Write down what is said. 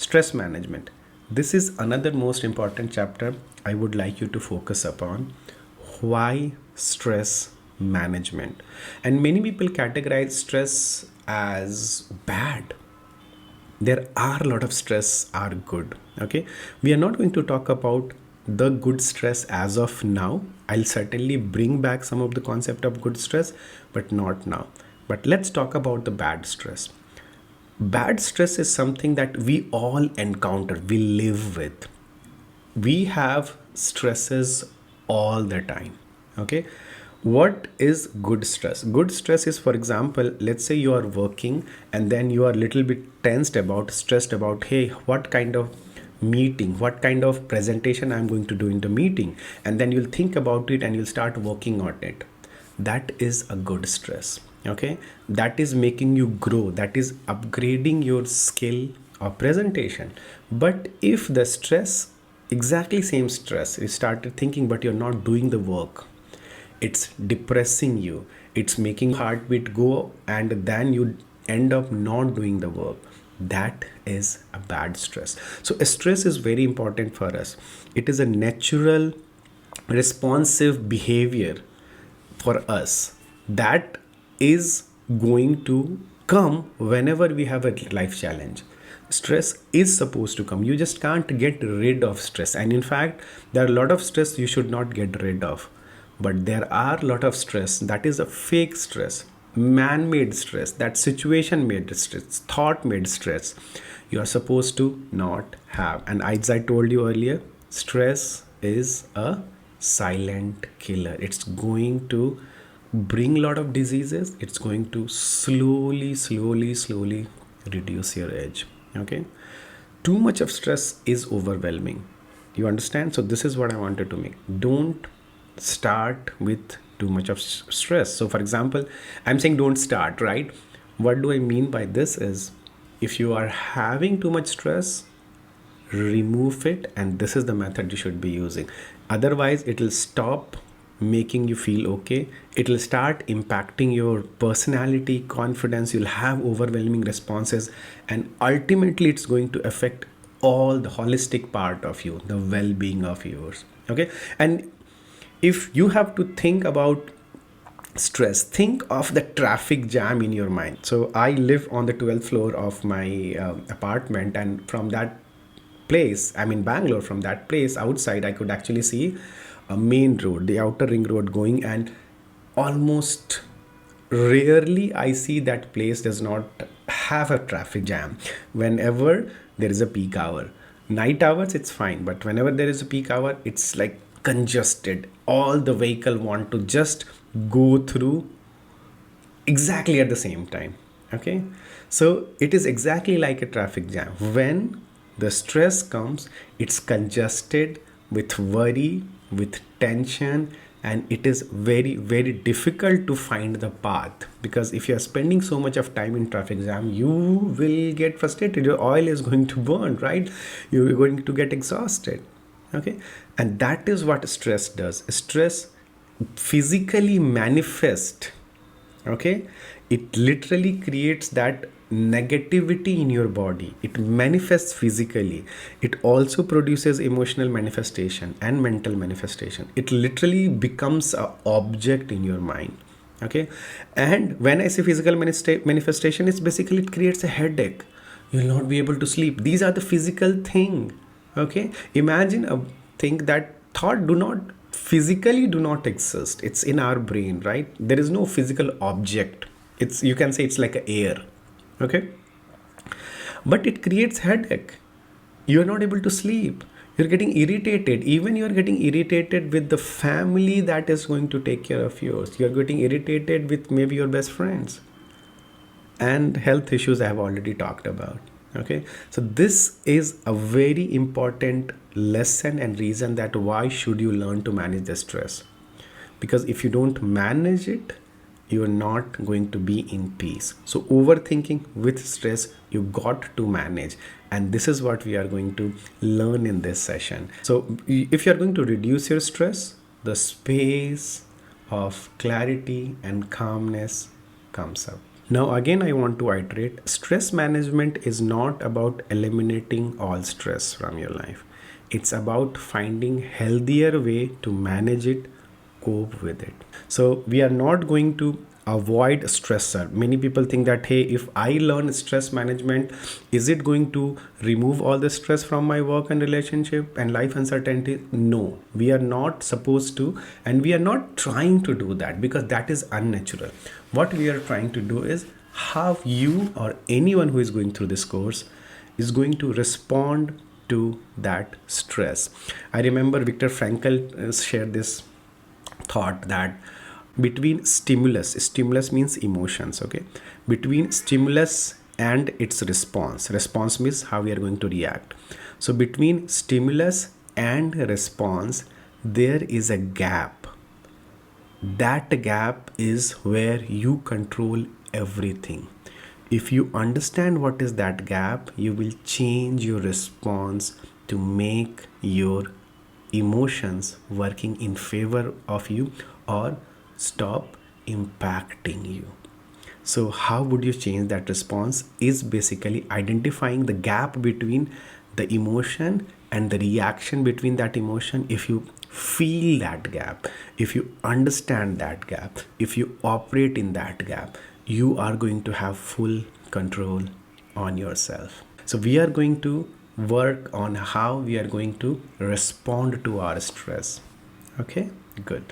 Stress management. This is another most important chapter I would like you to focus upon. Why stress management? And many people categorize stress as bad. There are a lot of stress are good. Okay, we are not going to talk about the good stress as of now. I'll certainly bring back some of the concept of good stress, but not now. But let's talk about the bad stress. Bad stress is something that we all encounter, we live with. We have stresses all the time. Okay, what is good stress? Good stress is, for example, let's say you are working and then you are a little bit tensed about, stressed about, hey, what kind of meeting, what kind of presentation I'm going to do in the meeting, and then you'll think about it and you'll start working on it. That is a good stress. Okay, that is making you grow, that is upgrading your skill or presentation. But if the stress, exactly same stress, you started thinking but you're not doing the work, it's depressing you, it's making heartbeat go, and then you end up not doing the work, that is a bad stress. So stress is very important for us. It is a natural responsive behavior for us that is going to come whenever we have a life challenge. Stress is supposed to come, you just can't get rid of stress. And in fact, there are a lot of stress you should not get rid of, but there are a lot of stress that is a fake stress, man-made stress, that situation made stress, thought made stress, you are supposed to not have. And as I told you earlier, stress is a silent killer. It's going to bring a lot of diseases. It's going to slowly reduce your age. Okay, too much of stress is overwhelming, you understand? So this is what I wanted to make. Don't start with too much of stress. So for example, I'm saying don't start, right? What do I mean by this is, if you are having too much stress, remove it, and this is the method you should be using. Otherwise it will stop making you feel okay, it will start impacting your personality, confidence, you'll have overwhelming responses, and ultimately it's going to affect all the holistic part of you, the well-being of yours. Okay, and if you have to think about stress, think of the traffic jam in your mind. So I live on the 12th floor of my apartment, and from that place, I'm in Bangalore, from that place outside I could actually see a main road, the outer ring road going, and almost rarely I see that place does not have a traffic jam whenever there is a peak hour. Night hours it's fine, but whenever there is a peak hour, it's like congested. All the vehicle want to just go through exactly at the same time. Okay, so it is exactly like a traffic jam. When the stress comes, it's congested with worry, with tension, and it is very difficult to find the path. Because if you are spending so much of time in traffic jam, you will get frustrated, your oil is going to burn, right? You're going to get exhausted. Okay, and that is what stress does. Stress physically manifest. Okay, it literally creates that negativity in your body, it manifests physically, it also produces emotional manifestation and mental manifestation. It literally becomes an object in your mind. Okay, and when I say physical manifestation, it's basically it creates a headache, you'll not be able to sleep. These are the physical thing. Okay, imagine a thing that thought do not physically do not exist, it's in our brain, right? There is no physical object, it's, you can say it's like air. Okay, but it creates headache, you're not able to sleep, you're getting irritated, even you're getting irritated with the family that is going to take care of yours, you're getting irritated with maybe your best friends. And health issues I have already talked about. Okay, so this is a very important lesson and reason that why should you learn to manage the stress. Because if you don't manage it, you are not going to be in peace. So overthinking with stress, you got to manage, and this is what we are going to learn in this session. So if you are going to reduce your stress, the space of clarity and calmness comes up. Now, again, I want to iterate stress management is not about eliminating all stress from your life. It's about finding healthier way to manage it, cope with it. So, we are not going to avoid stressor. Many people think that, hey, if I learn stress management, is it going to remove all the stress from my work and relationship and life uncertainty? No, we are not supposed to, and we are not trying to do that, because that is unnatural. What we are trying to do is how you or anyone who is going through this course is going to respond to that stress. I remember Viktor Frankl shared this thought that between stimulus means emotions, okay, between stimulus and its response means how we are going to react. So between stimulus and response there is a gap. That gap is where you control everything. If you understand what is that gap, you will change your response to make your emotions working in favor of you or stop impacting you. So how would you change that response is basically identifying the gap between the emotion and the reaction between that emotion. If you feel that gap, if you understand that gap, if you operate in that gap, you are going to have full control on yourself. So we are going to work on how we are going to respond to our stress. Okay, good.